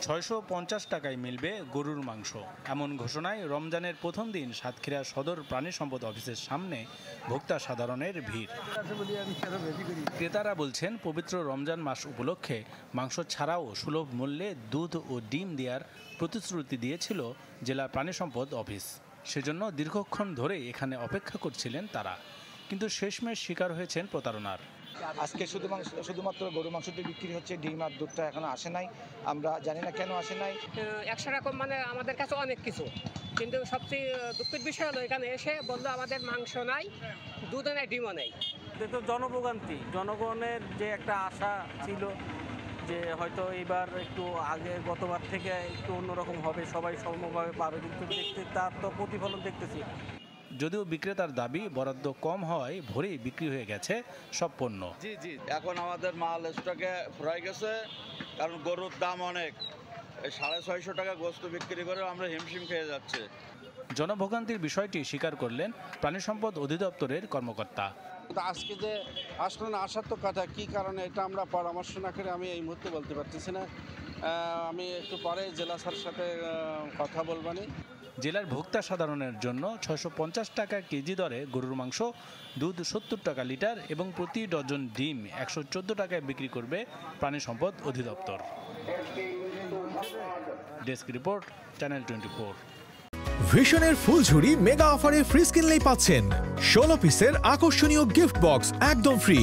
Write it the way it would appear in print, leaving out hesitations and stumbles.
৬৫০ টাকায় মিলবে গরুর মাংস। এমন ঘোষণায় রমজানের প্রথম দিন সাতক্ষীরা সদর প্রাণী সম্পদ অফিসের সামনে ভোক্তা সাধারণের ভিড়। ক্রেতারা বলছেন, পবিত্র রমজান মাস উপলক্ষে মাংস ছাড়াও সুলভ মূল্যে দুধ ও ডিম দেওয়ার প্রতিশ্রুতি দিয়েছিল জেলা প্রাণী সম্পদ অফিস। সেজন্য দীর্ঘক্ষণ ধরে এখানে অপেক্ষা করছিলেন তারা, কিন্তু শেষমেশ শিকার হয়েছেন প্রতারণার। আজকে শুধুমাত্র গরু মাংসটি বিক্রি হচ্ছে, ডিম আর দুধটা এখনো আসে নাই। আমরা জানি না কেন আসে নাই। 100 রকম আমাদের কাছে অনেক কিছু, কিন্তু সবচেয়ে দুঃখের বিষয় হলো এখানে এসে বললো আমাদের মাংস নাই, দুধও নাই, ডিমও নেই। তো জনভোগান্তি, জনগণের যে একটা আশা ছিল যে হয়তো এবার একটু আগে গতবার থেকে একটু অন্যরকম হবে, সবাই সমভাবে পাবে, কিন্তু দেখতে তার তো প্রতিফলন দেখতেছি। যদিও বিক্রেতার দাবি বরাদ্দ কম হওয়ায় ভোরেই বিক্রি হয়ে গেছে সব পণ্য। জি এখন আমাদের মাল স্টকে ফুরাই গেছে, কারণ গরুর দাম অনেক। 650 টাকা গোস্ত বিক্রি করে আমরা হিমশিম খেয়ে যাচ্ছে। জনভোগান্তির বিষয়টি স্বীকার করলেন প্রাণী সম্পদ অধিদপ্তরের কর্মকর্তা। আজকে যে আসলে না আসার তো কথা, কী কারণে এটা আমরা পরামর্শ না করে আমি এই মুহূর্তে বলতে পারতেছি না। আমি একটু পরে জেলা স্যারের সাথে কথা বলবানি। জেলার ভোক্তা সাধারণের জন্য 650 টাকা কেজি দরে গরুর মাংস, দুধ 70 টাকা লিটার এবং প্রতি ডজন ডিম 114 টাকায় বিক্রি করবে প্রাণী সম্পদ অধিদপ্তর। Desk report, channel 24। ভিশনের ফুলঝুরি মেগা অফারে ফ্রিজ কিনলেই পাচ্ছেন 16 পিসের আকর্ষণীয় গিফট বক্স একদম ফ্রি।